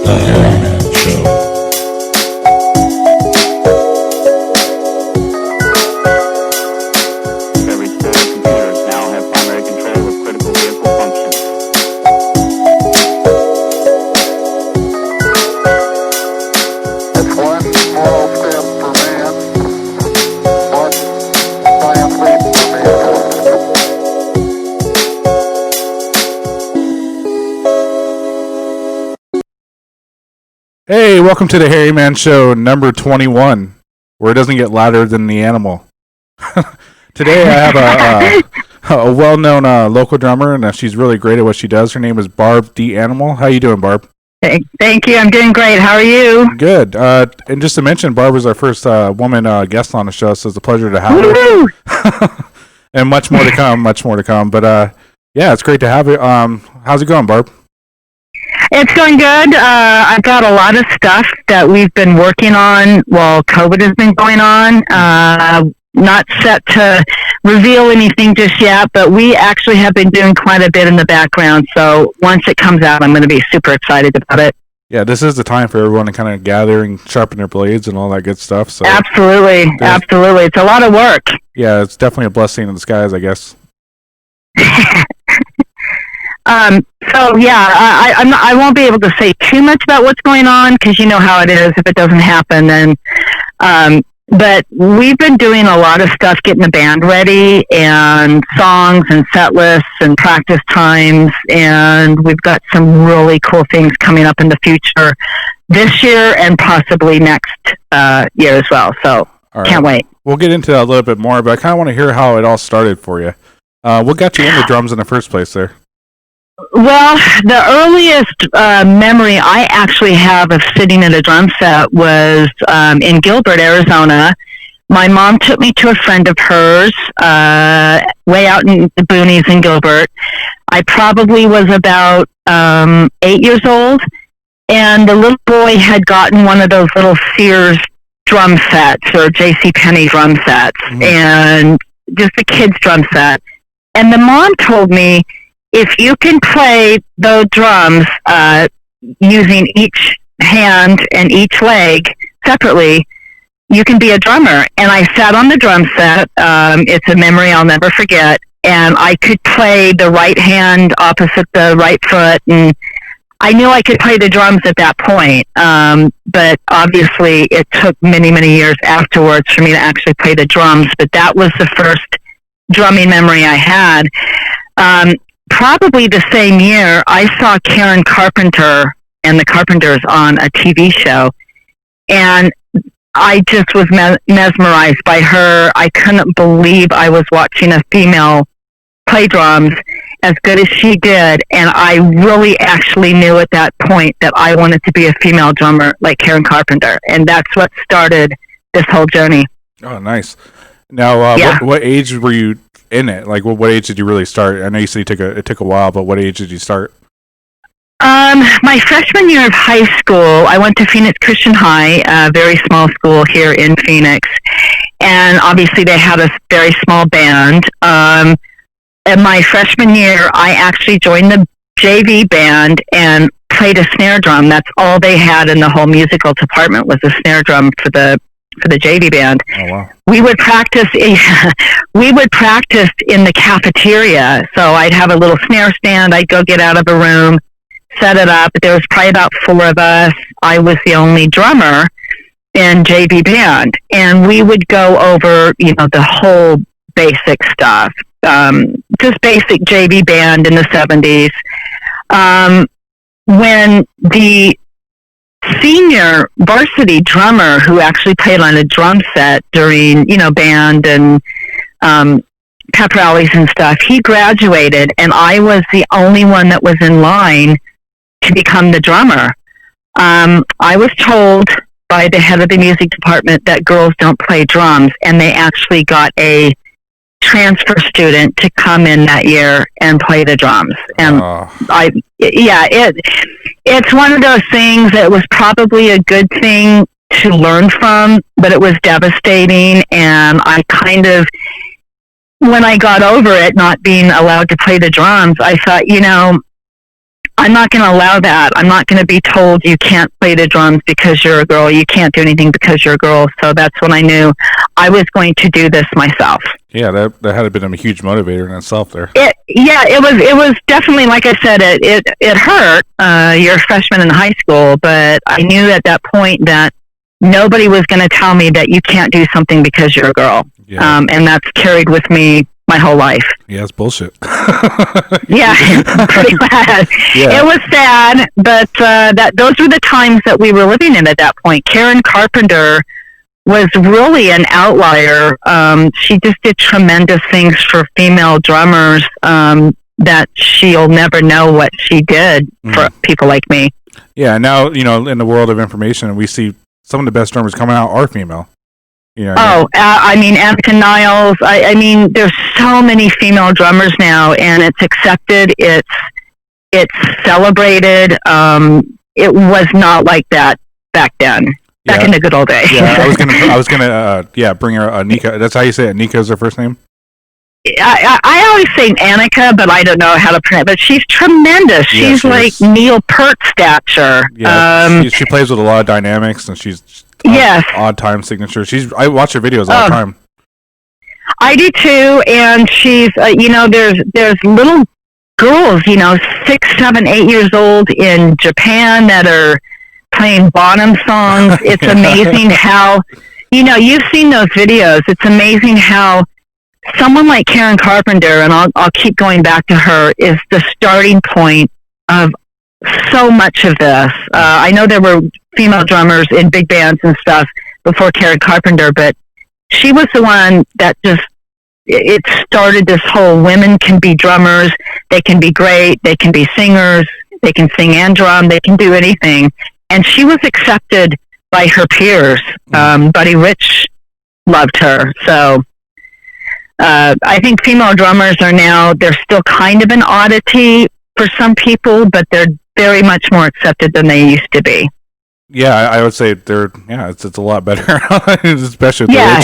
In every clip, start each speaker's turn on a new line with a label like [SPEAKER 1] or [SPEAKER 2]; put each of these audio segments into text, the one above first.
[SPEAKER 1] The Harry Man Show.
[SPEAKER 2] Every school computers now have primary control of critical vehicle functions.
[SPEAKER 3] It's one small step for man, one giant leap for mankind.
[SPEAKER 4] Hey, welcome to the Harry Man Show number 21, where it doesn't get louder than the animal. Today I have a well-known local drummer, and she's really great at what she does. Her name is Barb Thee. How you doing, Barb?
[SPEAKER 5] Thank you. I'm doing great. How are you?
[SPEAKER 4] Good. And just to mention, Barb was our first woman guest on the show, so it's a pleasure to have her. And much more to come, But yeah, it's great to have you. How's it going, Barb?
[SPEAKER 5] It's going good. I've got a lot of stuff that we've been working on while COVID has been going on. Not set to reveal anything just yet, but we actually have been doing quite a bit in the background. So once it comes out, I'm going to be super excited about it.
[SPEAKER 4] Yeah, this is the time for everyone to kind of gather and sharpen their blades and all that good stuff. So
[SPEAKER 5] Absolutely. It's a lot of work.
[SPEAKER 4] Yeah, it's definitely a blessing in disguise, I guess.
[SPEAKER 5] So yeah, I won't be able to say too much about what's going on because you know how it is. If it doesn't happen, then. But we've been doing a lot of stuff, getting the band ready, and songs and set lists and practice times, and we've got some really cool things coming up in the future this year and possibly next year as well. So Can't wait.
[SPEAKER 4] We'll get into that a little bit more, but I kind of want to hear how it all started for you. What got you into drums in the first place there?
[SPEAKER 5] Well, the earliest memory I actually have of sitting at a drum set was in Gilbert, Arizona. My mom took me to a friend of hers way out in the boonies in Gilbert. I probably was about 8 years old, and the little boy had gotten one of those little Sears drum sets or JCPenney drum sets, and just a kid's drum set. And the mom told me, if you can play those drums using each hand and each leg separately, you can be a drummer. And I sat on the drum set. It's a memory I'll never forget. And I could play the right hand opposite the right foot. And I knew I could play the drums at that point. But obviously it took many, many years afterwards for me to actually play the drums. But that was the first drumming memory I had. Probably the same year, I saw Karen Carpenter and the Carpenters on a TV show, and I just was mesmerized by her. I couldn't believe I was watching a female play drums as good as she did, and I really actually knew at that point that I wanted to be a female drummer like Karen Carpenter, and that's what started this whole journey.
[SPEAKER 4] Oh, nice. Now, what age were you in it? Like, what age did you really start? I know you said it took a while, but what age did you start?
[SPEAKER 5] My freshman year of high school, I went to Phoenix Christian High, a very small school here in Phoenix, and obviously they had a very small band. In my freshman year, I actually joined the JV band and played a snare drum. That's all they had in the whole musical department was a snare drum for the JV band.
[SPEAKER 4] Oh, wow.
[SPEAKER 5] We would practice in the cafeteria. So I'd have a little snare stand. I'd go get out of a room, set it up. There was probably about 4 of us. I was the only drummer in JV band. And we would go over, the whole basic stuff. Just basic JV band in the 70s. When the senior varsity drummer who actually played on a drum set during, band and pep rallies and stuff, he graduated, and I was the only one that was in line to become the drummer. I was told by the head of the music department that girls don't play drums, and they actually got a transfer student to come in that year and play the drums. And it's one of those things that was probably a good thing to learn from, but it was devastating. And I kind of, when I got over it, not being allowed to play the drums, I thought, I'm not going to allow that. I'm not going to be told you can't play the drums because you're a girl. You can't do anything because you're a girl. So that's when I knew I was going to do this myself.
[SPEAKER 4] Yeah, that had been a huge motivator in itself there.
[SPEAKER 5] It was definitely, like I said, it hurt. You're a freshman in high school, but I knew at that point that nobody was going to tell me that you can't do something because you're a girl.
[SPEAKER 4] Yeah.
[SPEAKER 5] And that's carried with me my whole life.
[SPEAKER 4] Yeah, it's bullshit.
[SPEAKER 5] Yeah, pretty bad.
[SPEAKER 4] Yeah.
[SPEAKER 5] It was sad, but those were the times that we were living in at that point. Karen Carpenter was really an outlier. She just did tremendous things for female drummers that she'll never know what she did for people like me.
[SPEAKER 4] Yeah, now, in the world of information, we see some of the best drummers coming out are female.
[SPEAKER 5] I mean, Annika Niles. I mean, there's so many female drummers now, and it's accepted. It's celebrated. It was not like that back then. Back in the good old days.
[SPEAKER 4] Yeah, I was gonna bring her Anika. That's how you say it. Anika is her first name.
[SPEAKER 5] I always say Annika, but I don't know how to pronounce it. But she's tremendous.
[SPEAKER 4] Yeah,
[SPEAKER 5] she's like Neil Peart stature.
[SPEAKER 4] Yeah, she plays with a lot of dynamics, and she's odd time signature. I watch her videos all the time.
[SPEAKER 5] I do too, and she's there's little girls, 6, 7, 8 years old in Japan that are playing Bonham songs. It's amazing how you've seen those videos. It's amazing how someone like Karen Carpenter, and I'll keep going back to her, is the starting point of so much of this. I know there were female drummers in big bands and stuff before Karen Carpenter, but she was the one that it started this whole women can be drummers, they can be great, they can be singers, they can sing and drum, they can do anything. And she was accepted by her peers. Buddy Rich loved her. So I think female drummers they're still kind of an oddity for some people, but they're very much more accepted than they used to be.
[SPEAKER 4] Yeah, I would say it's a lot better, especially with
[SPEAKER 5] yeah,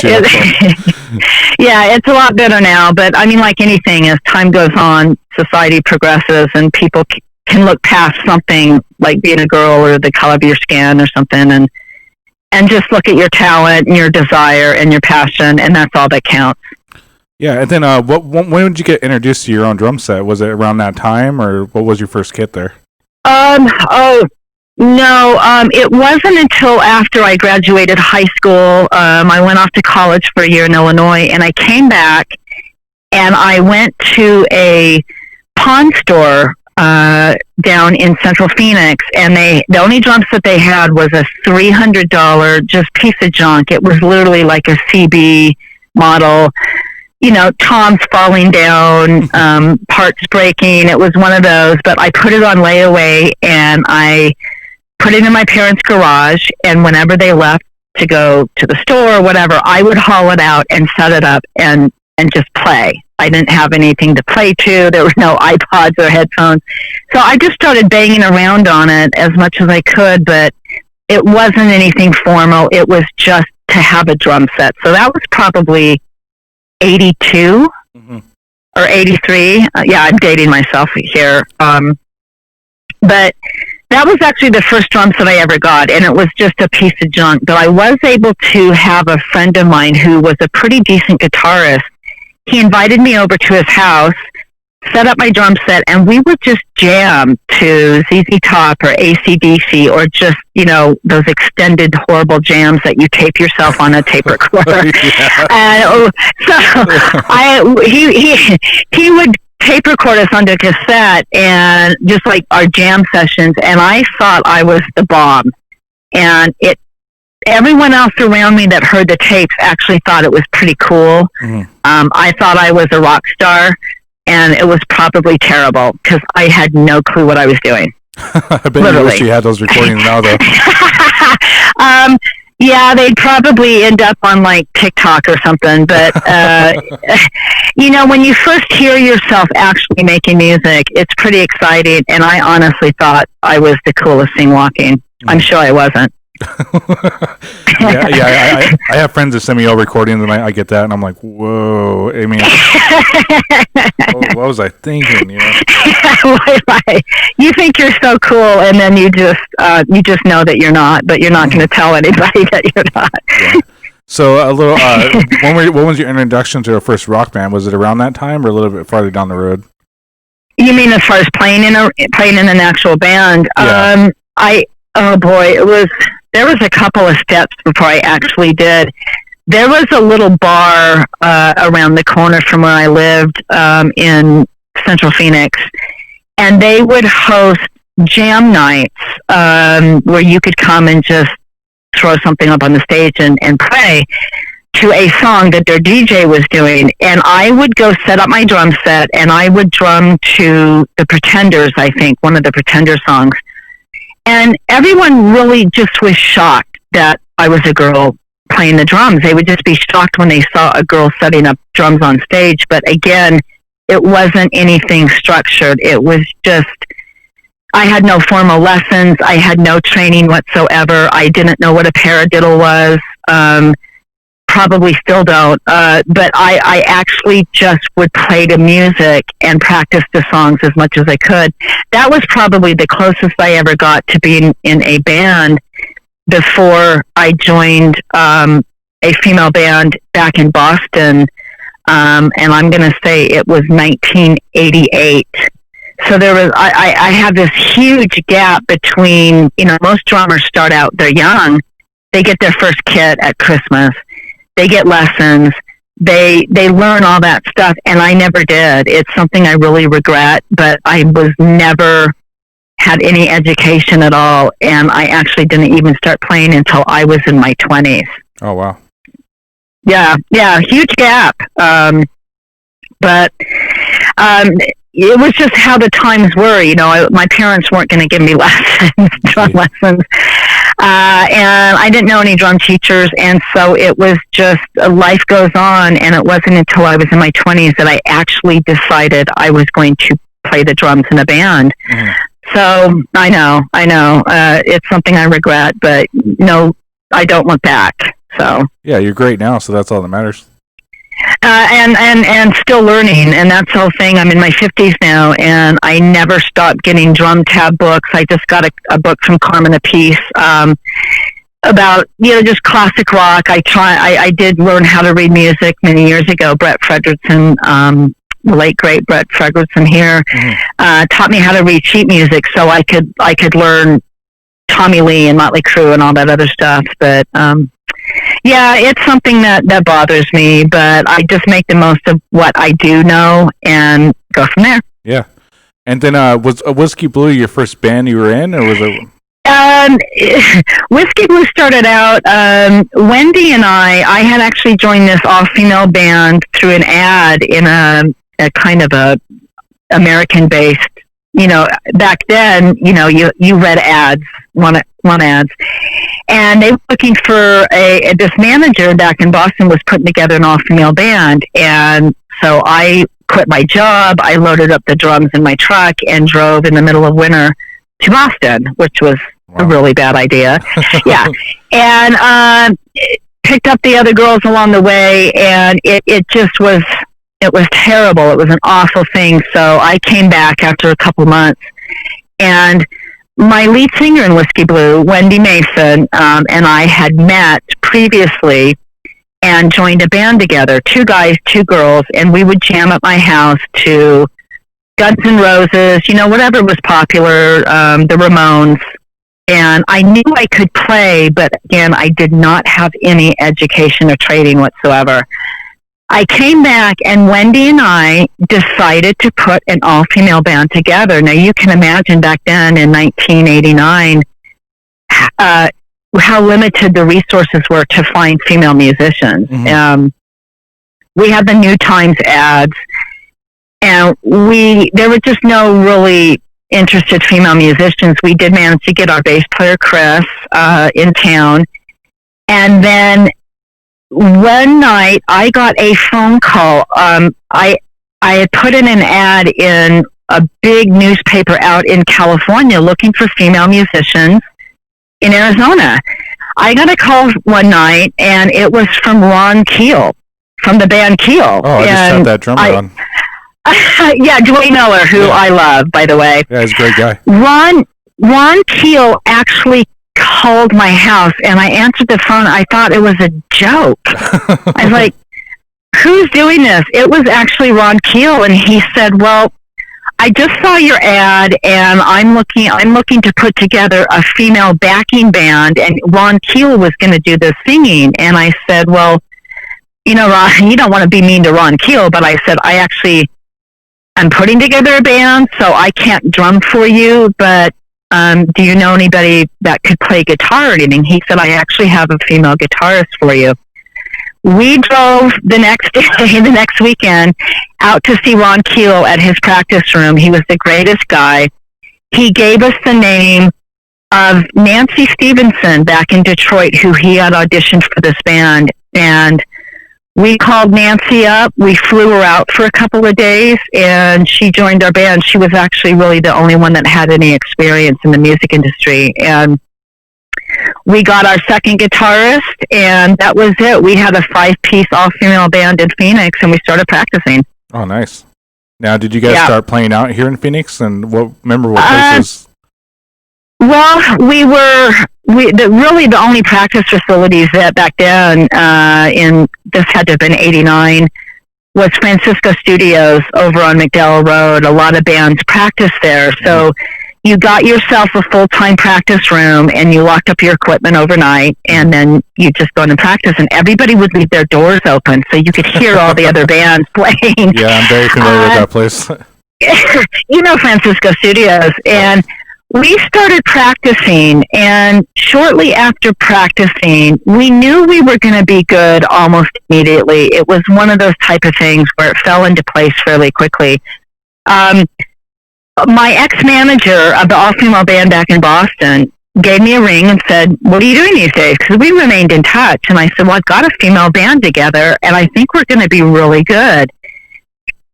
[SPEAKER 5] it's a lot better now. But I mean, like anything, as time goes on, society progresses, and people can look past something like being a girl or the color of your skin or something, and just look at your talent and your desire and your passion, and that's all that counts.
[SPEAKER 4] Yeah, and then when did you get introduced to your own drum set? Was it around that time, or what was your first kit there?
[SPEAKER 5] No, it wasn't until after I graduated high school. I went off to college for a year in Illinois, and I came back, and I went to a pawn store down in Central Phoenix, and the only drum set they had was a $300 just piece of junk. It was literally like a CB model. Toms falling down, parts breaking. It was one of those, but I put it on layaway, and I put it in my parents' garage, and whenever they left to go to the store or whatever, I would haul it out and set it up and just play. I didn't have anything to play to. There were no iPods or headphones. So I just started banging around on it as much as I could, but it wasn't anything formal. It was just to have a drum set. So that was probably 82 or 83. Yeah, I'm dating myself here. But that was actually the first drum set I ever got, and it was just a piece of junk. But I was able to have a friend of mine who was a pretty decent guitarist. He invited me over to his house, set up my drum set, and we would just jam to ZZ Top or AC/DC or just, those extended horrible jams that you tape yourself on a tape recorder. And so he would tape record us onto cassette and just like our jam sessions, and I thought I was the bomb. And everyone else around me that heard the tapes actually thought it was pretty cool. I thought I was a rock star, and it was probably terrible because I had no clue what I was doing.
[SPEAKER 4] I bet you wish you had those recordings now, though.
[SPEAKER 5] Yeah, they'd probably end up on like TikTok or something. But, when you first hear yourself actually making music, it's pretty exciting. And I honestly thought I was the coolest thing walking. I'm sure I wasn't.
[SPEAKER 4] I have friends that send me all recordings, and I get that, and I'm like, whoa. I mean, what was I thinking? You know?
[SPEAKER 5] Right. You think you're so cool, and then you just know that you're not, but you're not going to tell anybody that you're not.
[SPEAKER 4] Yeah. So a little. When was your introduction to your first rock band? Was it around that time, or a little bit farther down the road?
[SPEAKER 5] You mean as far as playing in an actual band?
[SPEAKER 4] Yeah.
[SPEAKER 5] There was a couple of steps before I actually did. There was a little bar around the corner from where I lived in Central Phoenix, and they would host jam nights where you could come and just throw something up on the stage and play to a song that their DJ was doing. And I would go set up my drum set, and I would drum to The Pretenders, I think, one of the Pretender songs. And everyone really just was shocked that I was a girl playing the drums. They would just be shocked when they saw a girl setting up drums on stage. But again, it wasn't anything structured. It was just, I had no formal lessons. I had no training whatsoever. I didn't know what a paradiddle was. Probably still don't. But I actually just would play the music and practice the songs as much as I could. That was probably the closest I ever got to being in a band before I joined a female band back in Boston. And I'm going to say it was 1988. So there was, I have this huge gap between, most drummers start out, they're young. They get their first kit at Christmas. They get lessons. They learn all that stuff, and I never did. It's something I really regret, but I was never had any education at all, and I actually didn't even start playing until I was in my 20s.
[SPEAKER 4] Oh, wow.
[SPEAKER 5] Yeah, huge gap. But it was just how the times were. My parents weren't going to give me drum lessons. And I didn't know any drum teachers, and so it was just life goes on, and it wasn't until I was in my 20s that I actually decided I was going to play the drums in a band. Mm-hmm. So I know, it's something I regret, but no, I don't look back. So
[SPEAKER 4] yeah, you're great now, so that's all that matters.
[SPEAKER 5] And still learning, and that's the whole thing. I'm in my 50s now, and I never stopped getting drum tab books. I just got a book from Carmen Apiece about just classic rock. I did learn how to read music many years ago. Brett Fredrickson, the late great Brett Fredrickson here, taught me how to read sheet music, so I could learn Tommy Lee and Motley Crue and all that other stuff. But yeah, it's something that bothers me, but I just make the most of what I do know and go from there.
[SPEAKER 4] Yeah. And then was Whiskey Blu your first band you were in, or was it?
[SPEAKER 5] Whiskey Blu started out, Wendy and I had actually joined this all-female band through an ad in a kind of a American-based, back then, you read ads, one ads. And they were looking for this manager back in Boston was putting together an all-female band. And so I quit my job. I loaded up the drums in my truck and drove in the middle of winter to Boston, which was a really bad idea. Yeah. And picked up the other girls along the way, and it just was, it was terrible. It was an awful thing. So I came back after a couple months, and my lead singer in Whiskey Blu, Wendy Mason, and I had met previously and joined a band together, 2 guys, 2 girls, and we would jam at my house to Guns N' Roses, whatever was popular, the Ramones. And I knew I could play, but again, I did not have any education or training whatsoever. I came back, and Wendy and I decided to put an all-female band together. Now, you can imagine back then in 1989 how limited the resources were to find female musicians. Mm-hmm. We had the New Times ads, and there were just no really interested female musicians. We did manage to get our bass player, Chris, in town. And then one night I got a phone call. I had put in an ad in a big newspaper out in California looking for female musicians in Arizona. I got a call one night, and it was from Ron Keel, from the band Keel.
[SPEAKER 4] Oh, I just had that drummer on.
[SPEAKER 5] Yeah, Dwayne Miller, who I love, by the way.
[SPEAKER 4] Yeah, he's a great guy.
[SPEAKER 5] Ron Keel actually called my house, and I answered the phone. I thought it was a joke. I was like, who's doing this? It was actually Ron Keel, and he said, well, I just saw your ad, and I'm looking to put together a female backing band, and Ron Keel was going to do the singing. And I said, well, you know, Ron, you don't want to be mean to Ron Keel, but I said, I'm putting together a band, so I can't drum for you, but do you know anybody that could play guitar or anything? He said, I actually have a female guitarist for you. We drove the next day, the next weekend, out to see Ron Keel at his practice room. He was the greatest guy. He gave us the name of Nancy Stevenson back in Detroit, who he had auditioned for this band. And we called Nancy up. We flew her out for a couple of days, and she joined our band. She was actually really the only one that had any experience in the music industry. And we got our second guitarist, and that was it. We had a 5-piece all-female band in Phoenix, and we started practicing.
[SPEAKER 4] Oh, nice. Now, did you guys start playing out here in Phoenix? And what places?
[SPEAKER 5] Well, really the only practice facilities that back then, this had to have been 89, was Francisco Studios over on McDowell Road. A lot of bands practiced there. So you got yourself a full-time practice room, and you locked up your equipment overnight, and then you just go in and practice, and everybody would leave their doors open so you could hear all the other bands playing.
[SPEAKER 4] Yeah, I'm very familiar with that place.
[SPEAKER 5] You know Francisco Studios. And we started practicing, and shortly after practicing, we knew we were going to be good almost immediately. It was one of those type of things where it fell into place fairly quickly. My ex-manager of the all-female band back in Boston gave me a ring and said, what are you doing these days? Because we remained in touch. And I said, well, I've got a female band together, and I think we're going to be really good.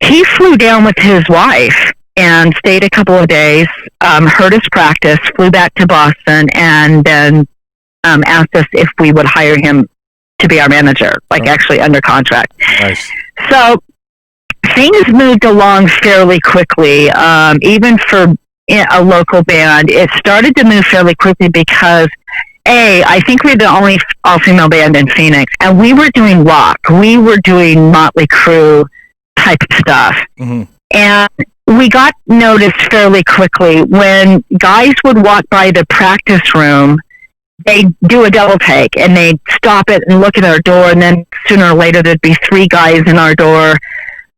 [SPEAKER 5] He flew down with his wife and stayed a couple of days, heard us practice, flew back to Boston, and then asked us if we would hire him to be our manager, actually under contract.
[SPEAKER 4] Nice.
[SPEAKER 5] So things moved along fairly quickly, even for a local band. It started to move fairly quickly because, I think we're the only all-female band in Phoenix, and we were doing rock. We were doing Motley Crue type of stuff. Mm-hmm. And we got noticed fairly quickly. When guys would walk by the practice room, they'd do a double take, and they'd stop it and look at our door, and then sooner or later there'd be 3 guys in our door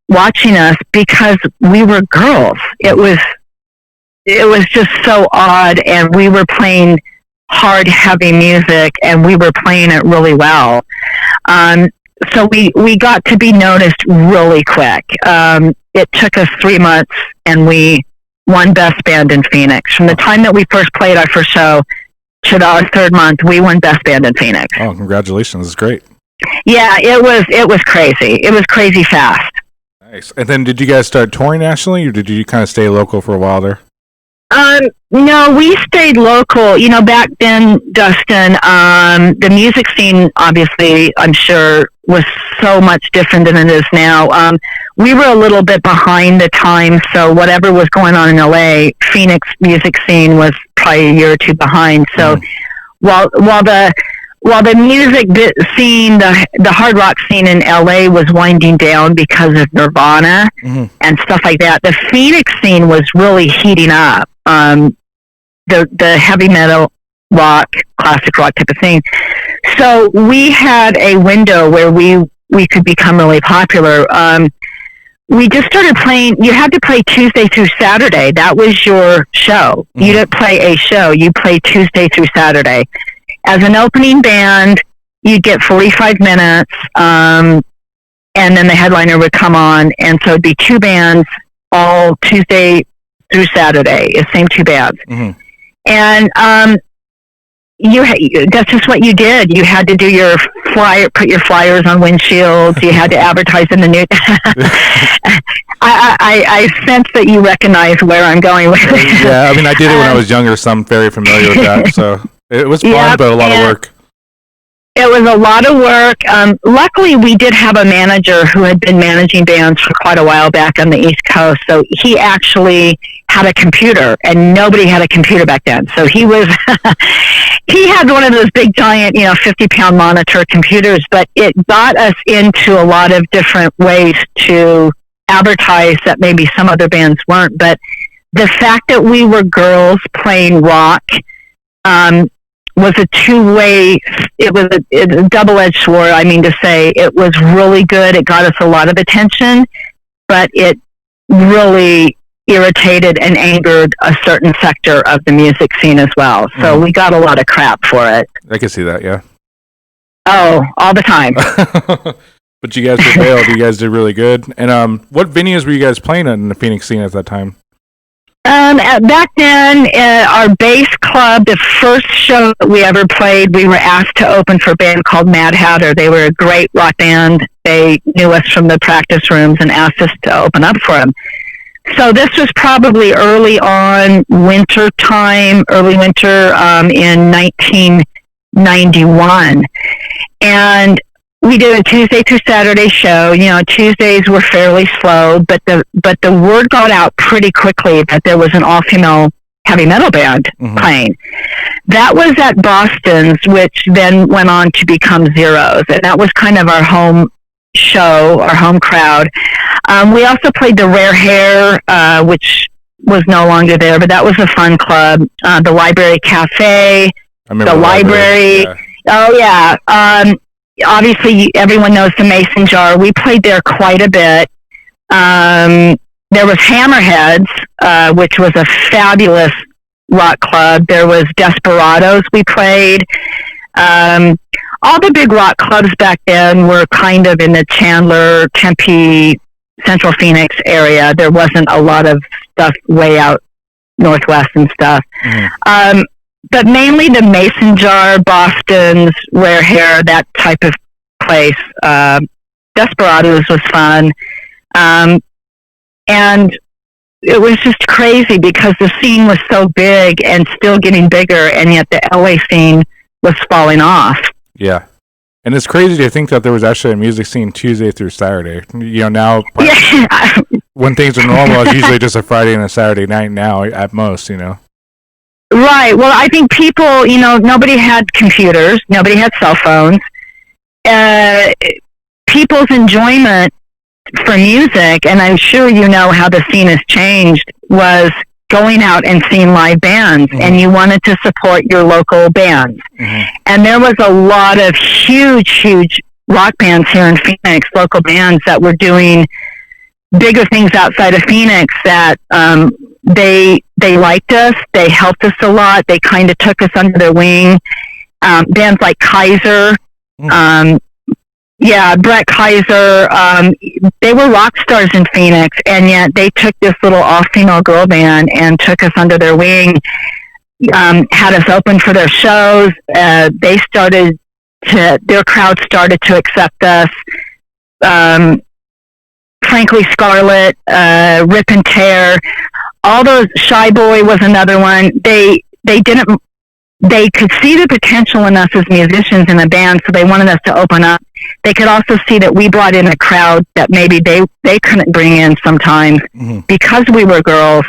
[SPEAKER 5] watching us because we were girls. It was just so odd, and we were playing hard, heavy music, and we were playing it really well. So we got to be noticed really quick. It took us 3 months, and we won Best Band in Phoenix. From the time that we first played our first show to our 3rd month, we won Best Band in Phoenix.
[SPEAKER 4] Oh, congratulations. That's great.
[SPEAKER 5] Yeah, it was crazy. It was crazy fast.
[SPEAKER 4] Nice. And then did you guys start touring nationally, or did you kind of stay local for a while there?
[SPEAKER 5] No, we stayed local. You know, back then, Dustin, the music scene, obviously, I'm sure, was so much different than it is now. We were a little bit behind the times, so whatever was going on in LA, Phoenix music scene was probably a year or 2 behind. So while the music scene, the hard rock scene in LA was winding down because of Nirvana and stuff like that, the Phoenix scene was really heating up. The heavy metal rock, classic rock type of thing. So we had a window where we could become really popular. We just started playing. You had to play Tuesday through Saturday. That was your show. You didn't play a show. You played Tuesday through Saturday. As an opening band, you'd get 45 minutes, and then the headliner would come on, and so it'd be 2 bands all Tuesday through Saturday, the same 2 bands. And that's just what you did. You had to do your put your flyers on windshields. You had to advertise in the news. I sense that you recognize where I'm going with it.
[SPEAKER 4] Yeah, I mean, I did it when I was younger, so I'm very familiar with that. So it was fun, but a lot of work.
[SPEAKER 5] It was a lot of work. Luckily, we did have a manager who had been managing bands for quite a while back on the East Coast. So he actually had a computer, and nobody had a computer back then. So he was, he had one of those big, giant, 50-pound monitor computers, but it got us into a lot of different ways to advertise that maybe some other bands weren't. But the fact that we were girls playing rock, was a two-way, it was a double-edged sword. I mean to say, it was really good. It got us a lot of attention, but it really irritated and angered a certain sector of the music scene as well. So we got a lot of crap for it.
[SPEAKER 4] I can see that, yeah.
[SPEAKER 5] Oh, all the time.
[SPEAKER 4] But you guys prevailed. You guys did really good. And what venues were you guys playing in the Phoenix scene at that time?
[SPEAKER 5] Back then, our bass club, the first show that we ever played, we were asked to open for a band called Mad Hatter. They were a great rock band. They knew us from the practice rooms and asked us to open up for them. So this was probably early winter in 1991. And we did a Tuesday through Saturday show. Tuesdays were fairly slow, but the word got out pretty quickly that there was an all-female heavy metal band playing. That was at Boston's, which then went on to become Zeros, and that was kind of our home show, our home crowd. We also played the Rare Hair, which was no longer there, but that was a fun club. The Library Cafe, the library. Yeah. Oh yeah. Obviously, everyone knows the Mason Jar. We played there quite a bit. There was Hammerheads, which was a fabulous rock club. There was Desperados we played. All the big rock clubs back then were kind of in the Chandler, Tempe, Central Phoenix area. There wasn't a lot of stuff way out northwest and stuff. But mainly the Mason Jar, Boston's, Rare Hair, that type of place. Desperados was fun. And it was just crazy because the scene was so big and still getting bigger, and yet the LA scene was falling off.
[SPEAKER 4] Yeah. And it's crazy to think that there was actually a music scene Tuesday through Saturday. Now, when things are normal, it's usually just a Friday and a Saturday night now at most,
[SPEAKER 5] Right. Well, I think people, nobody had computers. Nobody had cell phones. People's enjoyment for music, and I'm sure you know how the scene has changed, was going out and seeing live bands, and you wanted to support your local bands. And there was a lot of huge rock bands here in Phoenix, local bands that were doing bigger things outside of Phoenix that they liked us. They helped us a lot. They kind of took us under their wing. Bands like Kaiser, Brett Kaiser, they were rock stars in Phoenix, and yet they took this little all-female girl band and took us under their wing, had us open for their shows. Their crowd started to accept us. Frankly, Scarlet, Rip and Tear, all those. Shy Boy was another one. They could see the potential in us as musicians in a band, so they wanted us to open up. They could also see that we brought in a crowd that maybe they couldn't bring in sometimes because we were girls.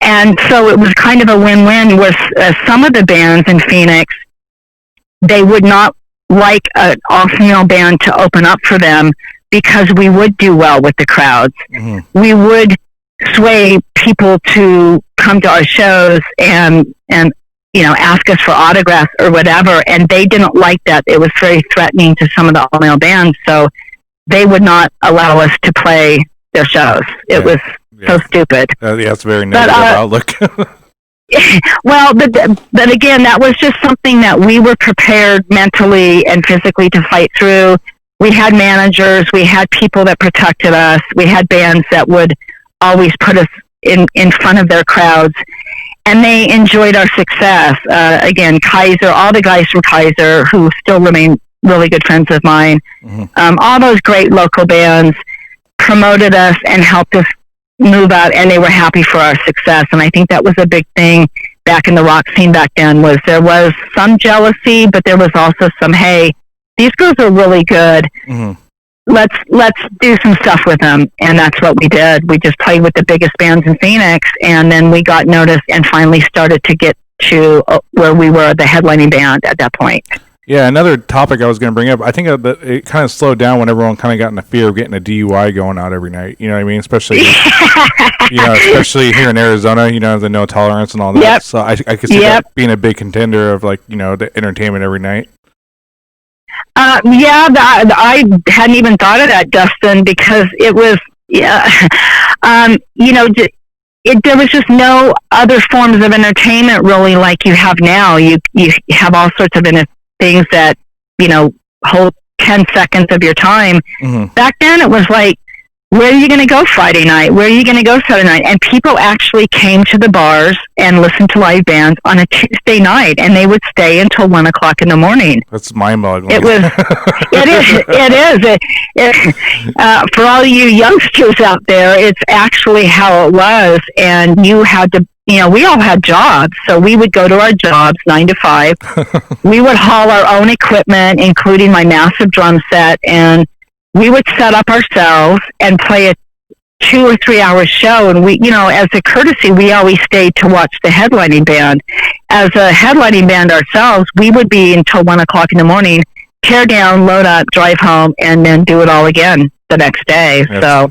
[SPEAKER 5] And so it was kind of a win-win with some of the bands in Phoenix. They would not like an all-female band to open up for them because we would do well with the crowds. We would sway people to come to our shows and ask us for autographs or whatever, and they didn't like that. It was very threatening to some of the all-male bands, so they would not allow us to play their shows. It was so stupid.
[SPEAKER 4] It's a very negative outlook.
[SPEAKER 5] Well, but again, that was just something that we were prepared mentally and physically to fight through. We had managers, we had people that protected us, we had bands that would always put us in front of their crowds, and they enjoyed our success. Again, Kaiser, all the guys from Kaiser, who still remain really good friends of mine, all those great local bands promoted us and helped us move out, and they were happy for our success. And I think that was a big thing. back in the rock scene back then was there was some jealousy, but there was also some, hey, these girls are really good.
[SPEAKER 4] Mm-hmm.
[SPEAKER 5] Let's do some stuff with them. And that's what we did. We just played with the biggest bands in Phoenix, and then we got noticed and finally started to get to where we were the headlining band at that point.
[SPEAKER 4] Yeah, another topic I was going to bring up, I think that it kind of slowed down when everyone kind of got in the fear of getting a DUI going out every night. You know what I mean? Especially, especially here in Arizona, the no tolerance and all that.
[SPEAKER 5] Yep.
[SPEAKER 4] So I could see that being a big contender of the entertainment every night.
[SPEAKER 5] I hadn't even thought of that, Dustin, because it was, there was just no other forms of entertainment really like you have now. You have all sorts of things that, hold 10 seconds of your time.
[SPEAKER 4] Mm-hmm.
[SPEAKER 5] Back then it was like, where are you going to go Friday night? Where are you going to go Saturday night? And people actually came to the bars and listened to live bands on a Tuesday night, and they would stay until 1 o'clock in the morning.
[SPEAKER 4] That's mind-boggling.
[SPEAKER 5] It is. For all you youngsters out there, it's actually how it was. And you had to, we all had jobs. So we would go to our jobs 9 to 5. We would haul our own equipment, including my massive drum set, and we would set up ourselves and play a 2 or 3 hour show. And we, as a courtesy, we always stayed to watch the headlining band. As a headlining band ourselves, we would be until 1 o'clock in the morning, tear down, load up, drive home, and then do it all again the next day.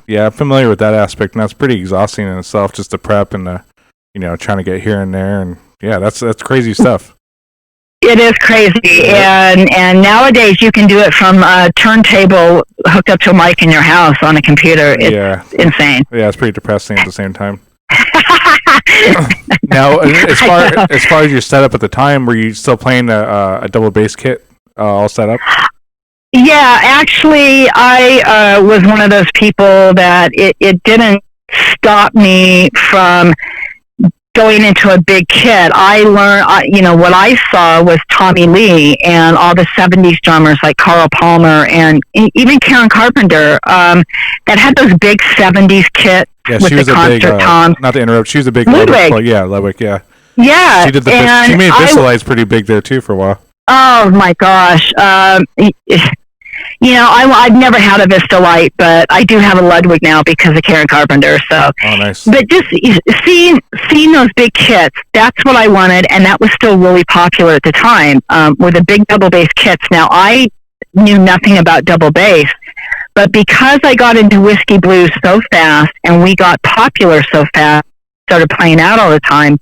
[SPEAKER 4] Yeah, I'm familiar with that aspect, and that's pretty exhausting in itself, just the prep and the, trying to get here and there. And yeah, that's crazy stuff.
[SPEAKER 5] It is crazy, and nowadays you can do it from a turntable hooked up to a mic in your house on a computer. It's insane.
[SPEAKER 4] Yeah, it's pretty depressing at the same time. Now, as far as your setup at the time, were you still playing a double bass kit all set up?
[SPEAKER 5] Yeah, actually, I was one of those people that it didn't stop me from going into a big kit. I learned, what I saw was Tommy Lee and all the 70s drummers like Carl Palmer and even Karen Carpenter that had those big 70s kits with the concert toms.
[SPEAKER 4] Not to interrupt, she was a big
[SPEAKER 5] Ludwig.
[SPEAKER 4] Ludwig, yeah.
[SPEAKER 5] Yeah.
[SPEAKER 4] She made Visualize pretty big there too for a while.
[SPEAKER 5] Oh my gosh. I've never had a Vista Light, but I do have a Ludwig now because of Karen Carpenter. So,
[SPEAKER 4] oh, nice.
[SPEAKER 5] But just seeing those big kits, that's what I wanted, and that was still really popular at the time. Were the big double bass kits. Now I knew nothing about double bass, but because I got into Whiskey Blu so fast, and we got popular so fast, started playing out all the time,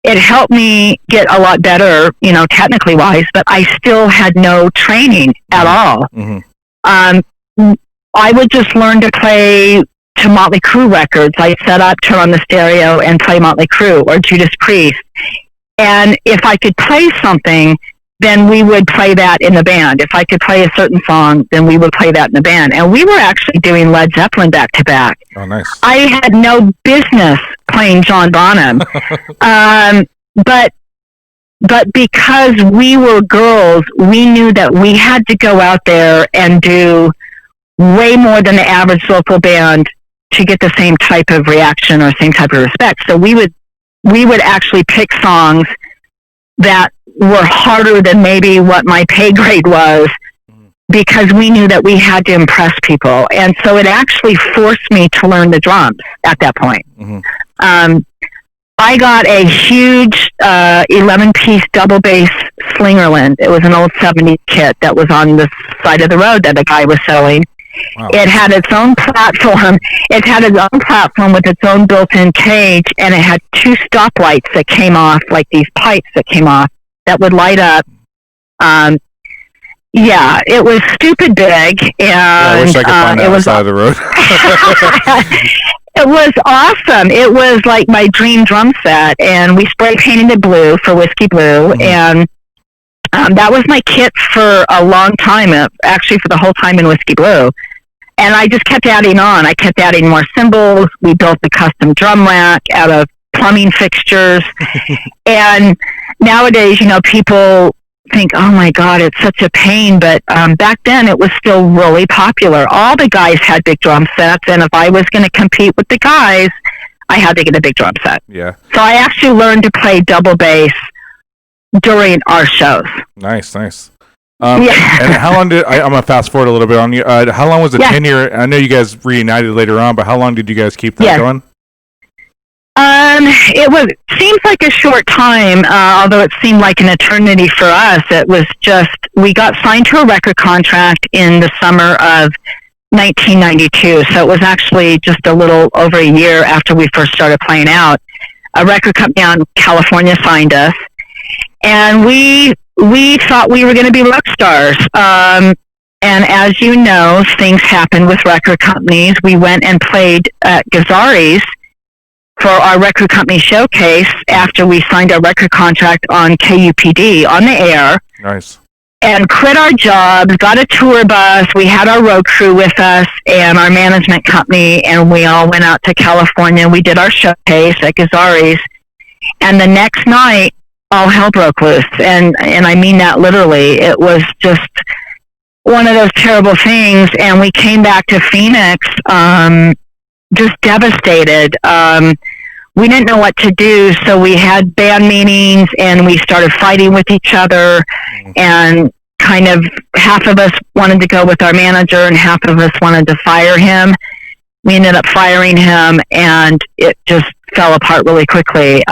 [SPEAKER 5] it helped me get a lot better, technically wise, but I still had no training at all.
[SPEAKER 4] Mm-hmm.
[SPEAKER 5] I would just learn to play to Motley Crue records. I'd set up, turn on the stereo, and play Motley Crue or Judas Priest. And if I could play something, then we would play that in the band. If I could play a certain song, then we would play that in the band. And we were actually doing Led Zeppelin back to back.
[SPEAKER 4] Oh, nice.
[SPEAKER 5] I had no business playing John Bonham. But because we were girls, we knew that we had to go out there and do way more than the average local band to get the same type of reaction or same type of respect. So we would actually pick songs that were harder than maybe what my pay grade was, because we knew that we had to impress people. And so it actually forced me to learn the drums at that point.
[SPEAKER 4] Mm-hmm.
[SPEAKER 5] I got a huge 11-piece double bass Slingerland. It was an old 70s kit that was on the side of the road that a guy was selling.
[SPEAKER 4] Wow.
[SPEAKER 5] It had its own platform. It had its own platform with its own built-in cage, and it had 2 stoplights that came off, like these pipes that came off, that would light up. Yeah, it was stupid big. And,
[SPEAKER 4] I wish I could find that on the side of the road.
[SPEAKER 5] It was awesome. It was like my dream drum set, and we spray painted it blue for Whiskey Blu,
[SPEAKER 4] mm-hmm.
[SPEAKER 5] and that was my kit for a long time, actually for the whole time in Whiskey Blu. And I just kept adding on. I kept adding more cymbals. We built a custom drum rack out of plumbing fixtures. And nowadays, people think, oh my God, it's such a pain. But back then it was still really popular. All the guys had big drum sets. And if I was going to compete with the guys, I had to get a big drum set.
[SPEAKER 4] Yeah.
[SPEAKER 5] So I actually learned to play double bass during our shows.
[SPEAKER 4] Nice.
[SPEAKER 5] Yeah.
[SPEAKER 4] And how long I'm gonna fast forward a little bit on you. How long was the 10-year? I know you guys reunited later on, but how long did you guys keep that going?
[SPEAKER 5] It seems like a short time, although it seemed like an eternity for us. It was just, we got signed to a record contract in the summer of 1992, so it was actually just a little over a year after we first started playing out. A record company out in California signed us, and we thought we were going to be rock stars. And as you know, things happen with record companies. We went and played at Gazzari's for our record company showcase after we signed our record contract on KUPD on the air.
[SPEAKER 4] Nice.
[SPEAKER 5] And quit our jobs, got a tour bus. We had our road crew with us and our management company, and we all went out to California. We did our showcase at Gazzari's, and the next night, all hell broke loose. And I mean that literally. It was just one of those terrible things, and we came back to Phoenix just devastated. We didn't know what to do, so we had band meetings, and we started fighting with each other, and kind of half of us wanted to go with our manager, and half of us wanted to fire him. We ended up firing him, and it just fell apart really quickly.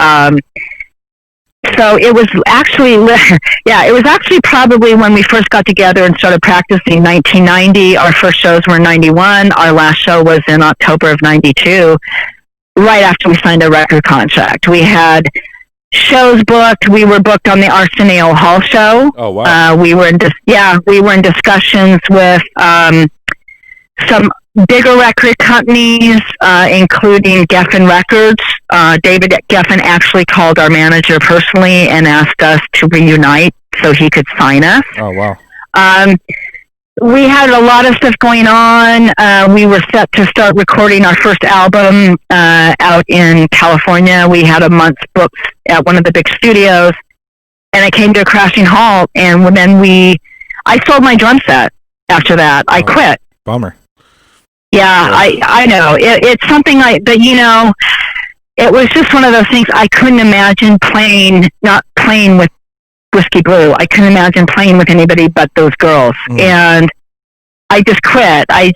[SPEAKER 5] So it was actually, it was actually probably when we first got together and started practicing, 1990. Our first shows were in 91. Our last show was in October of 92, right after we signed a record contract. We had shows booked. We were booked on the Arsenio Hall show.
[SPEAKER 4] Oh, wow.
[SPEAKER 5] We were in discussions with some bigger record companies, including Geffen Records. David Geffen actually called our manager personally and asked us to reunite so he could sign us.
[SPEAKER 4] Oh, wow.
[SPEAKER 5] We had a lot of stuff going on. We were set to start recording our first album out in California. We had a month booked at one of the big studios, and it came to a crashing halt. And then I sold my drum set after that. I quit.
[SPEAKER 4] Bummer.
[SPEAKER 5] Yeah, I know. It's something but you know, it was just one of those things. I couldn't imagine not playing with Whiskey Blu. I couldn't imagine playing with anybody but those girls. And I just quit. I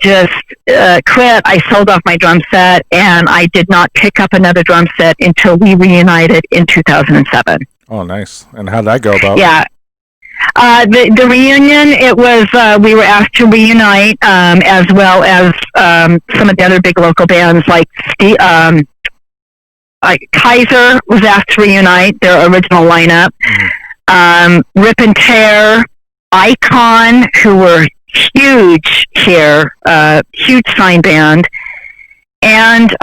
[SPEAKER 5] quit. I sold off my drum set, and I did not pick up another drum set until we reunited in 2007.
[SPEAKER 4] Oh, nice. And how'd that go about?
[SPEAKER 5] Yeah. The reunion, it was, we were asked to reunite, as well as some of the other big local bands like Kaiser was asked to reunite their original lineup. Rip and Tear, Icon, who were huge here, huge sign band, and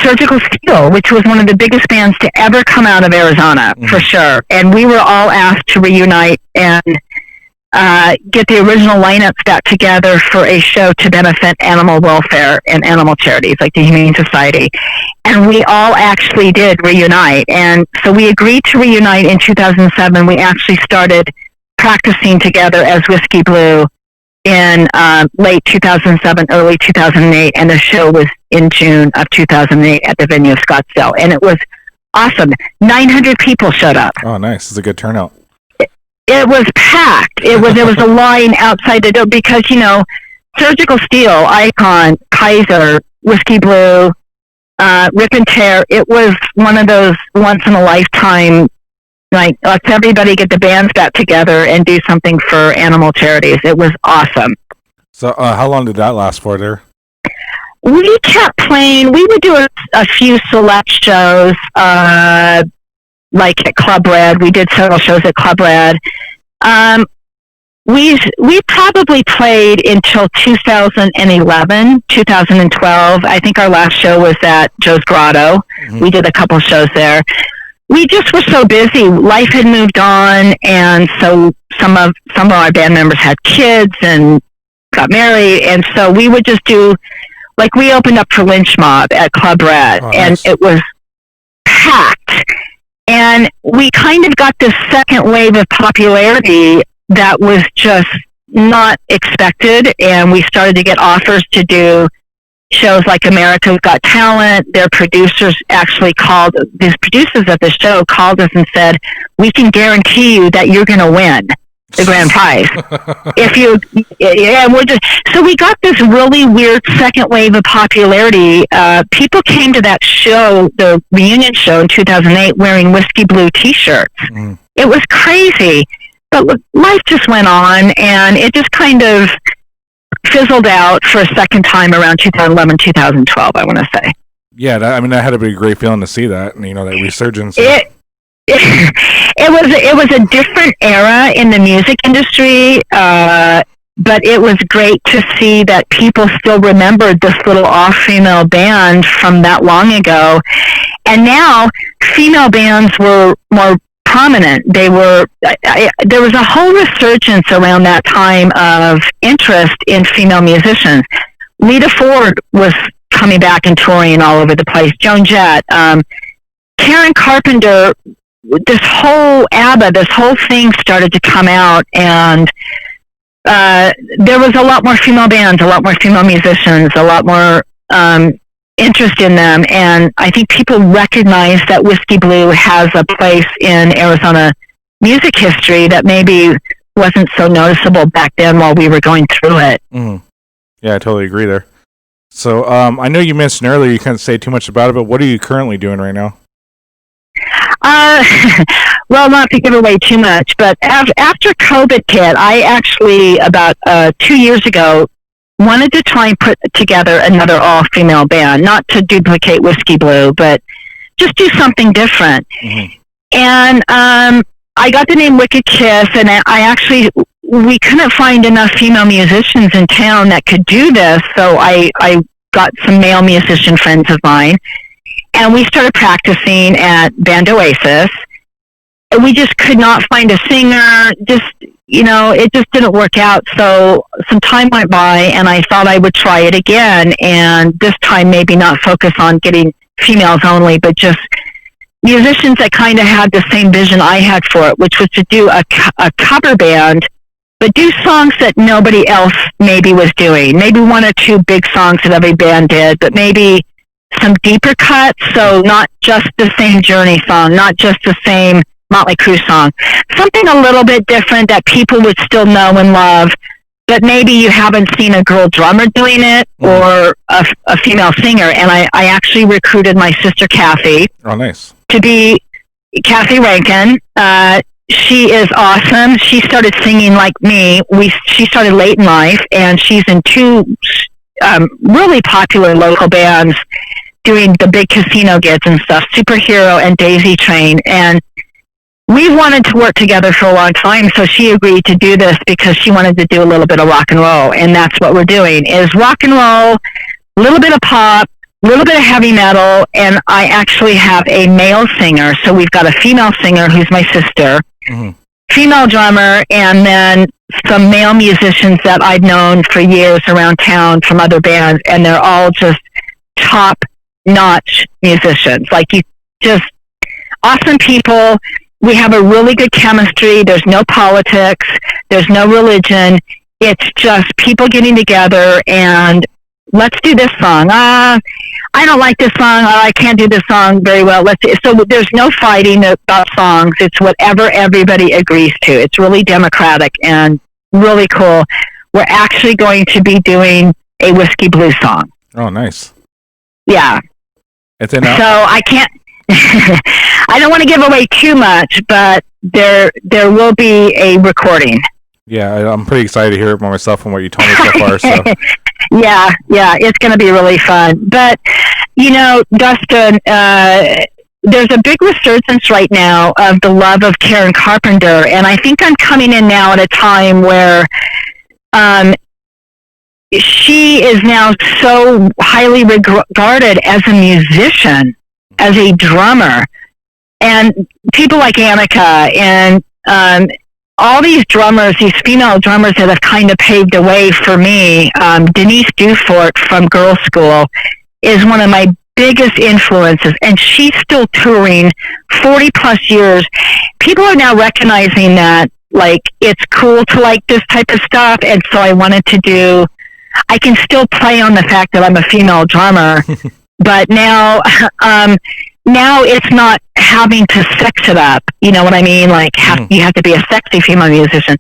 [SPEAKER 5] Surgical Steel, which was one of the biggest bands to ever come out of Arizona, for sure. And we were all asked to reunite and get the original lineups back together for a show to benefit animal welfare and animal charities like the Humane Society. And we all actually did reunite. And so we agreed to reunite in 2007. We actually started practicing together as Whiskey Blu in late 2007, early 2008, and the show was in June of 2008 at the venue of Scottsdale, and it was awesome. 900 people showed up.
[SPEAKER 4] Oh, nice. It's a good turnout.
[SPEAKER 5] It was packed. There was a line outside the door because, you know, Surgical Steel, Icon, Kaiser, Whiskey Blu, Rip and Tear, it was one of those once-in-a-lifetime, like, let's everybody get the bands back together and do something for animal charities. It was awesome.
[SPEAKER 4] So how long did that last for there?
[SPEAKER 5] We kept playing. We would do a few select shows, like at Club Red. We did several shows at Club Red. We probably played until 2011, 2012. I think our last show was at Joe's Grotto. We did a couple shows there. We just were so busy. Life had moved on, and so some of our band members had kids and got married, and so we would just do, like, we opened up for Lynch Mob at Club Red, and it was packed. And we kind of got this second wave of popularity that was just not expected, and we started to get offers to do shows like America's Got Talent. Their producers actually called, these producers of the show called us and said, we can guarantee you that you're going to win the grand prize. If you, yeah, so we got this really weird second wave of popularity. People came to that show, the reunion show in 2008, wearing Whiskey Blu t-shirts. Mm. It was crazy, but life just went on, and it just kind of fizzled out for a second time around 2011, 2012, I want to say.
[SPEAKER 4] Yeah, that had to be a great feeling to see that, and that resurgence.
[SPEAKER 5] It was a different era in the music industry, but it was great to see that people still remembered this little all-female band from that long ago. And now female bands were more prominent. There was a whole resurgence around that time of interest in female musicians. Lita Ford was coming back and touring all over the place. Joan Jett, Karen Carpenter. This whole ABBA, this whole thing started to come out, and there was a lot more female bands, a lot more female musicians, a lot more interest in them, and I think people recognize that Whiskey Blu has a place in Arizona music history that maybe wasn't so noticeable back then while we were going through it.
[SPEAKER 4] Mm. Yeah, I totally agree there. So I know you mentioned earlier you can't say too much about it, but what are you currently doing right now?
[SPEAKER 5] Well, not to give away too much, but after COVID hit, I actually, about 2 years ago, wanted to try and put together another all-female band, not to duplicate Whiskey Blu, but just do something different. Mm-hmm. And I got the name Wicked Kiss, and we couldn't find enough female musicians in town that could do this, so I got some male musician friends of mine, and we started practicing at Band Oasis. We just could not find a singer. It just didn't work out. So some time went by, and I thought I would try it again. And this time, maybe not focus on getting females only, but just musicians that kind of had the same vision I had for it, which was to do a cover band, but do songs that nobody else maybe was doing. Maybe one or two big songs that every band did, but maybe some deeper cuts, so not just the same Journey song, not just the same Motley Crue song. Something a little bit different that people would still know and love, but maybe you haven't seen a girl drummer doing it or a female singer. And I actually recruited my sister Cathy.
[SPEAKER 4] Oh, nice.
[SPEAKER 5] To be Cathy Rankin. She is awesome. She started singing like me. She started late in life, and she's in two really popular local bands doing the big casino gigs and stuff, Superhero and Daisy Train. And we wanted to work together for a long time, so she agreed to do this because she wanted to do a little bit of rock and roll, and that's what we're doing, is rock and roll, a little bit of pop, a little bit of heavy metal, and I actually have a male singer, so we've got a female singer who's my sister, mm-hmm. female drummer, and then some male musicians that I've known for years around town from other bands, and they're all just top-notch musicians, just awesome people. We have a really good chemistry. There's no politics. There's no religion. It's just people getting together and let's do this song. I don't like this song. I can't do this song very well. So there's no fighting about songs. It's whatever everybody agrees to. It's really democratic and really cool. We're actually going to be doing a Whiskey Blu song.
[SPEAKER 4] Oh, nice.
[SPEAKER 5] Yeah. So I can't. I don't want to give away too much, but there will be a recording.
[SPEAKER 4] Yeah, I'm pretty excited to hear it by myself from what you told me so far. So.
[SPEAKER 5] Yeah, it's going to be really fun. But, Dustin, there's a big resurgence right now of the love of Karen Carpenter, and I think I'm coming in now at a time where she is now so highly regarded as a musician, as a drummer, and people like Annika and all these drummers, these female drummers that have kind of paved the way for me. Denise Dufort from Girls School is one of my biggest influences, and she's still touring 40 plus years. People are now recognizing that it's cool to like this type of stuff, and so I wanted to do I can still play on the fact that I'm a female drummer, but now it's not having to sex it up. You know what I mean? Like you have to be a sexy female musician.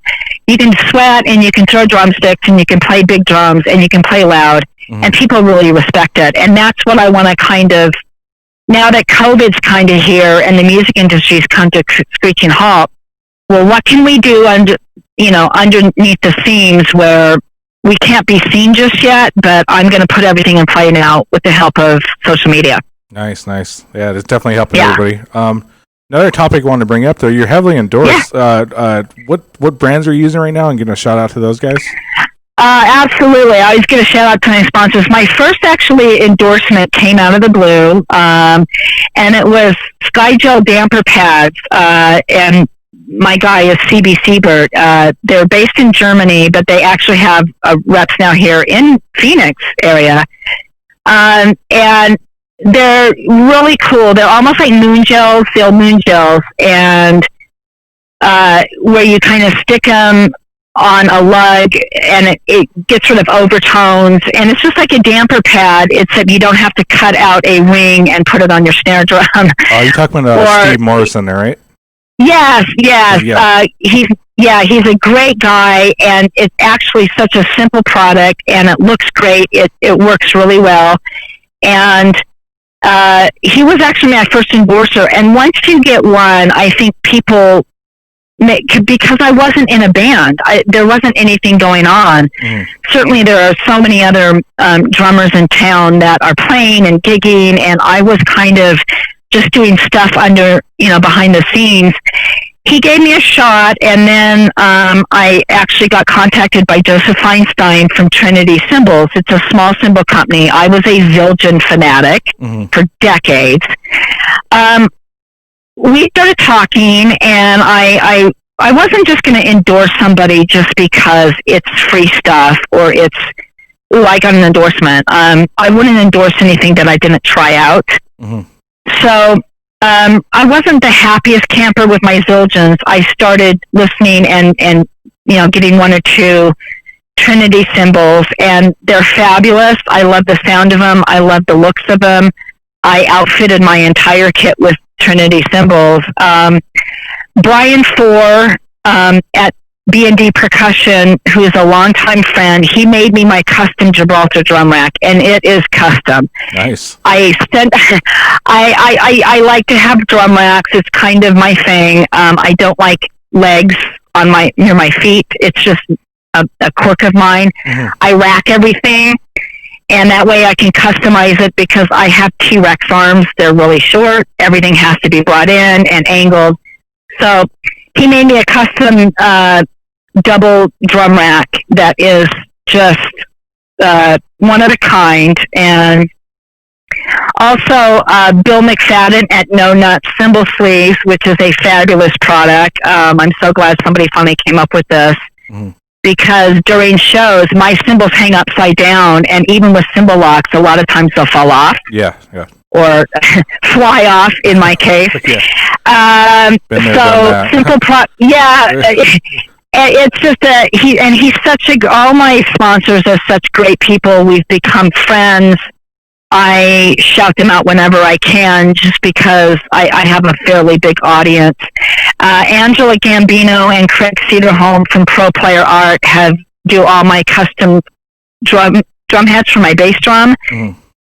[SPEAKER 5] You can sweat and you can throw drumsticks and you can play big drums and you can play loud, and people really respect it. And that's what I want to kind of, now that COVID's kind of here and the music industry's come to screeching halt, well, what can we do underneath the scenes where we can't be seen just yet, but I'm going to put everything in play now with the help of social media.
[SPEAKER 4] Nice. Yeah, it's definitely helping everybody. Another topic I wanted to bring up, though, you're heavily endorsed. Yeah. What brands are you using right now, and give a shout out to those guys?
[SPEAKER 5] Absolutely. I always give a shout out to my sponsors. My first actually endorsement came out of the blue, and it was Sky Gel damper pads, and my guy is CB Siebert. They're based in Germany, but they actually have reps now here in Phoenix area. And they're really cool. They're almost like moon gels, and where you kind of stick them on a lug and it gets rid of overtones, and it's just like a damper pad, except you don't have to cut out a ring and put it on your snare drum.
[SPEAKER 4] Oh, you're talking about Steve Morrison there, right?
[SPEAKER 5] Yes.
[SPEAKER 4] Yeah.
[SPEAKER 5] He's a great guy, and it's actually such a simple product, and it looks great. It works really well, and he was actually my first endorser. And once you get one, I think people, because I wasn't in a band, there wasn't anything going on. Certainly there are so many other drummers in town that are playing and gigging, and I was kind of just doing stuff behind the scenes. He gave me a shot, and then I actually got contacted by Joseph Feinstein from Trinity Cymbals. It's a small cymbal company. I was a Zildjian fanatic for decades. We started talking, and I wasn't just going to endorse somebody just because it's free stuff or it's like an endorsement. I wouldn't endorse anything that I didn't try out. So I wasn't the happiest camper with my Zildjians. I started listening and getting one or two Trinity cymbals, and they're fabulous. I love the sound of them. I love the looks of them. I outfitted my entire kit with Trinity cymbals. Brian Four at B&D Percussion, who is a longtime friend, he made me my custom Gibraltar drum rack, and it is custom. Nice. I like to have drum racks. It's kind of my thing. I don't like legs on near my feet. It's just a quirk of mine. I rack everything, and that way I can customize it because I have T-Rex arms. They're really short. Everything has to be brought in and angled. So he made me a custom double drum rack that is just one of a kind. And also Bill McFadden at No Nuts Cymbal Sleeves, which is a fabulous product. I'm so glad somebody finally came up with this. Because during shows, my cymbals hang upside down, and even with cymbal locks, a lot of times they'll fall off. Yeah. Or fly off, in my case. Simple it's just he's all my sponsors are such great people. We've become friends. I shout them out whenever I can, just because I have a fairly big audience. Angela Gambino and Craig Cedarholm from Pro Player Art do all my custom drum heads for my bass drum.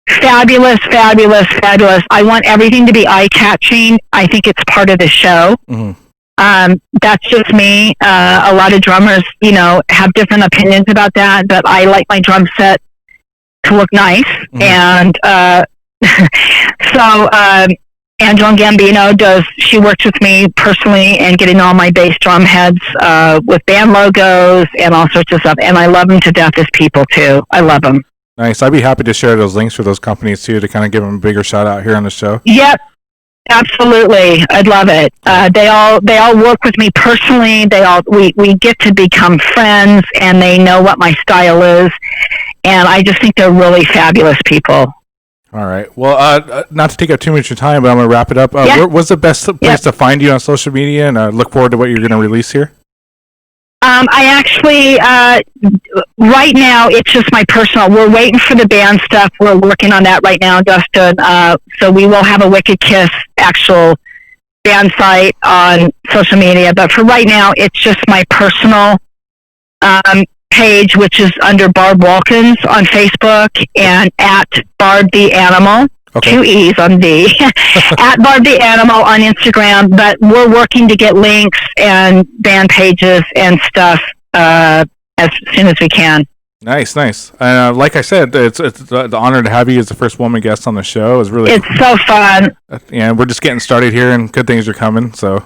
[SPEAKER 5] Fabulous. I want everything to be eye-catching. I think it's part of the show. That's just me. A lot of drummers, have different opinions about that, but I like my drum set to look nice. And so Angela Gambino she works with me personally and getting all my bass drum heads with band logos and all sorts of stuff. And I love them to death as people, too. I love them.
[SPEAKER 4] Nice. I'd be happy to share those links for those companies, too, to kind of give them a bigger shout out here on the show.
[SPEAKER 5] Yep. Absolutely. I'd love it. They all work with me personally. We get to become friends, and they know what my style is. And I just think they're really fabulous people.
[SPEAKER 4] All right. Well, not to take up too much of your time, but I'm going to wrap it up. What's the best place to find you on social media, and look forward to what you're going to release here?
[SPEAKER 5] I actually, right now, it's just my personal. We're waiting for the band stuff. We're working on that right now, Dustin. So we will have a Wicked Kiss actual band site on social media. But for right now, it's just my personal page, which is under Barb Walkins on Facebook and at Barb the Animal.
[SPEAKER 4] Okay.
[SPEAKER 5] 2 E's on D. At Barb the Animal on Instagram. But we're working to get links and band pages and stuff as soon as we can.
[SPEAKER 4] Nice. Like I said, it's the honor to have you as the first woman guest on the show.
[SPEAKER 5] It's so fun.
[SPEAKER 4] Yeah, we're just getting started here, and good things are coming. So,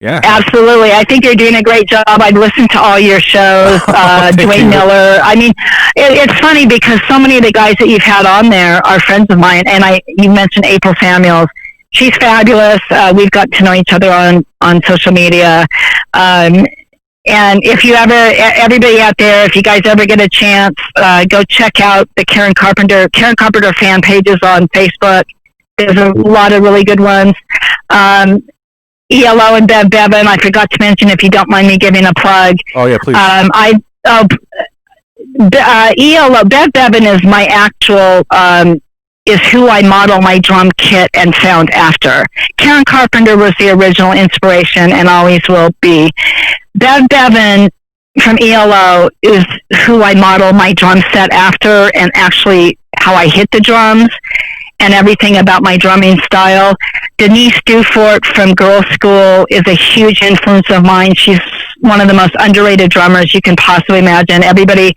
[SPEAKER 4] yeah.
[SPEAKER 5] Absolutely. I think you're doing a great job. I've listened to all your shows. Dwayne Miller. I mean, it's funny because so many of the guys that you've had on there are friends of mine. And you mentioned April Samuels. She's fabulous. We've got to know each other on social media. And if you everybody out there, if you guys ever get a chance, go check out the Karen Carpenter fan pages on Facebook. There's a lot of really good ones. ELO and Bev Bevan, I forgot to mention, if you don't mind me giving a plug.
[SPEAKER 4] Oh, yeah, please.
[SPEAKER 5] ELO, Bev Bevan is my actual, is who I model my drum kit and sound after. Karen Carpenter was the original inspiration and always will be. Bev Bevan from ELO is who I model my drum set after, and actually how I hit the drums and everything about my drumming style. Denise Dufort from Girl School is a huge influence of mine. She's one of the most underrated drummers you can possibly imagine. Everybody,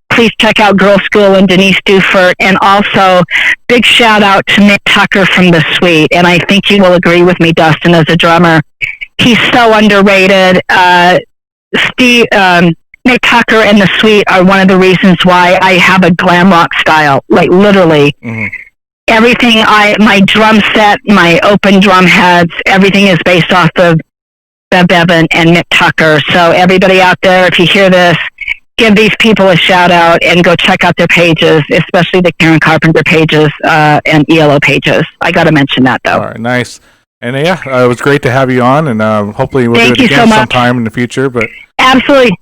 [SPEAKER 5] please check out Girl School and Denise Dufort. And also, big shout out to Nick Tucker from The Suite. And I think you will agree with me, Dustin, as a drummer. He's so underrated. Nick Tucker and The Suite are one of the reasons why I have a glam rock style, like literally. Mm-hmm. Everything, my drum set, my open drum heads, everything is based off of Bev Bevan and Nick Tucker. So everybody out there, if you hear this, give these people a shout out and go check out their pages, especially the Karen Carpenter pages and ELO pages. I got to mention that, though.
[SPEAKER 4] All right, nice. And yeah, it was great to have you on, and hopefully we'll do it again sometime in the future. But
[SPEAKER 5] absolutely.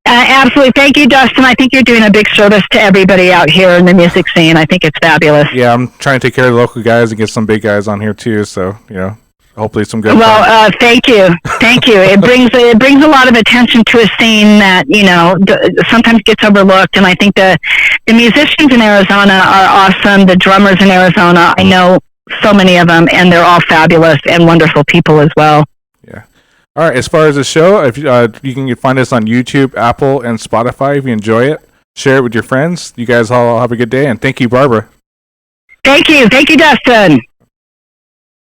[SPEAKER 5] Absolutely. Thank you, Dustin. I think you're doing a big service to everybody out here in the music scene. I think it's fabulous.
[SPEAKER 4] Yeah, I'm trying to take care of the local guys and get some big guys on here too. So, hopefully some good.
[SPEAKER 5] Well, thank you. It brings a lot of attention to a scene that, sometimes gets overlooked. And I think the musicians in Arizona are awesome. The drummers in Arizona, I know so many of them, and they're all fabulous and wonderful people as well.
[SPEAKER 4] Yeah. All right. As far as the show, if you can find us on YouTube, Apple, and Spotify. If you enjoy it, share it with your friends. You guys all have a good day, and thank you, Barbara.
[SPEAKER 5] Thank you, Dustin.